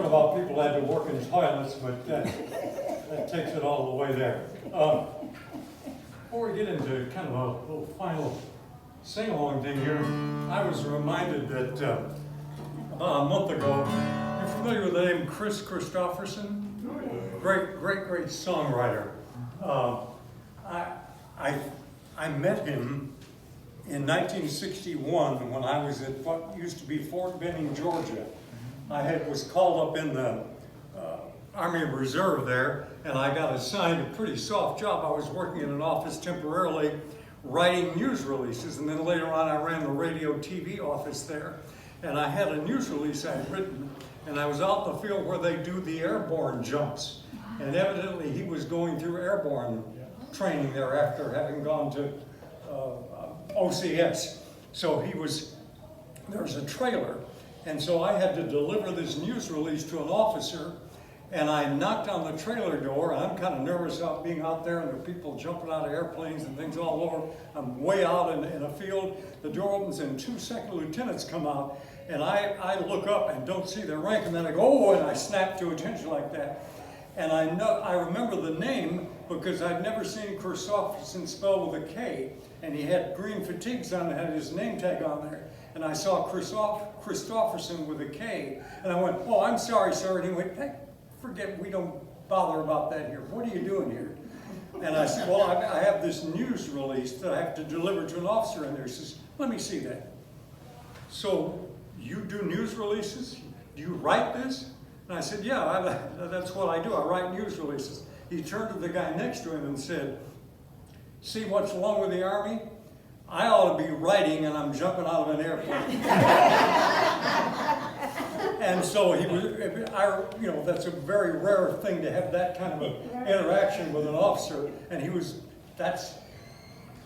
about people that had to work in toilets, but that takes it all the way there. Before we get into kind of a little final sing-along thing here, I was reminded that about a month ago, you're familiar with the name Kris Kristofferson? Great songwriter. I met him in 1961 when I was at what used to be Fort Benning, Georgia. I was called up in the Army Reserve there, and I got assigned a pretty soft job. I was working in an office temporarily, writing news releases, and then later on I ran the radio TV office there. And I had a news release I had written, and I was out in the field where they do the airborne jumps. And evidently he was going through airborne training there after having gone to OCS. So there was a trailer. And so I had to deliver this news release to an officer, and I knocked on the trailer door, and I'm kind of nervous about being out there, and there are people jumping out of airplanes and things all over. I'm way out in a field. The door opens, and 2 second lieutenants come out, and I look up and don't see their rank, and then I go, oh, and I snap to attention like that. And I remember the name because I'd never seen Kristofferson spelled with a K, and he had green fatigues on and had his name tag on there. And I saw Kristofferson with a K, and I went, oh, I'm sorry, sir. And he went, hey, forget, we don't bother about that here. What are you doing here? And I said, well, I have this news release that I have to deliver to an officer in there. He says, let me see that. So you do news releases? Do you write this? And I said, yeah, that's what I do. I write news releases. He turned to the guy next to him and said, see what's wrong with the Army? I ought to be writing and I'm jumping out of an airplane. And so that's a very rare thing to have that kind of an interaction with an officer. And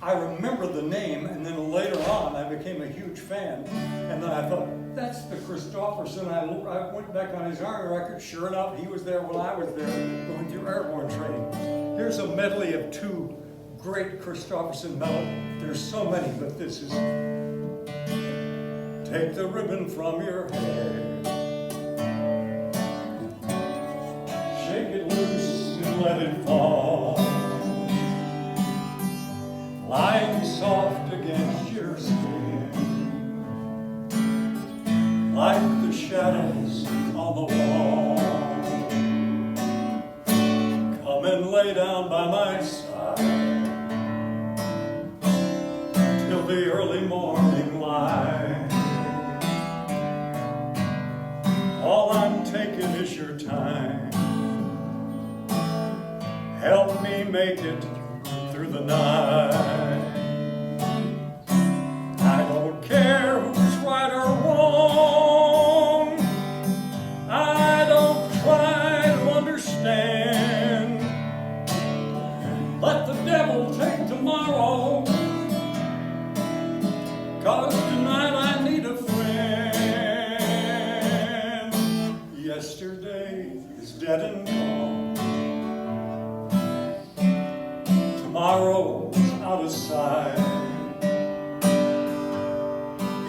I remember the name, and then later on I became a huge fan. And then I thought, that's the Kristofferson. I went back on his Army record. Sure enough, he was there when I was there going through airborne training. Here's a medley of 2 great Kristofferson melodies. There's so many, but this is take the ribbon from your hair, shake it loose and let it fall, lying soft against your skin, like the shadows on the wall. Come and lay down by my side till the early morning light. All I'm taking is your time. Help me make it through the night. I don't care who's right or wrong. I don't try to understand. Let the devil take tomorrow, 'cause tonight I need a friend. Yesterday is dead and gone. Tomorrow's out of sight.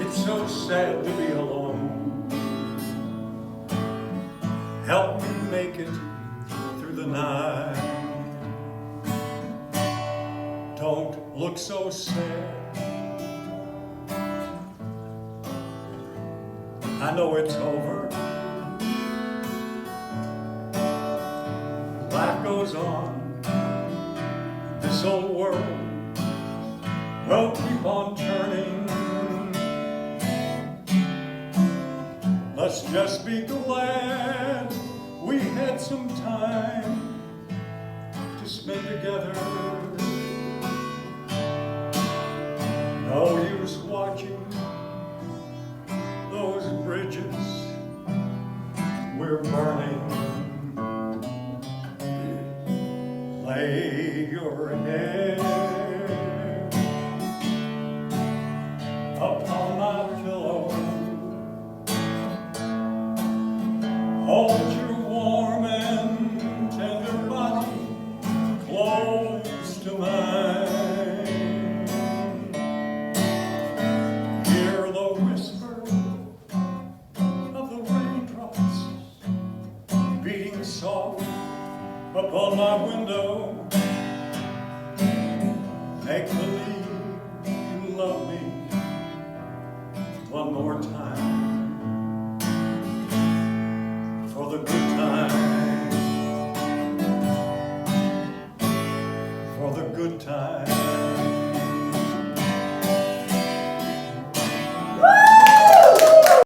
It's so sad to be alone. Help me make it through the night. Don't look so sad. I know it's over. Life goes on. This old world will keep on turning. Let's just be glad we had some time to spend together. No use watching those bridges we're burning. Lay your head upon my pillow. Hold your warm and tender body close to mine. Hear the whisper of the raindrops soft upon my window. Make believe you love me one more time, for the good time, for the good time.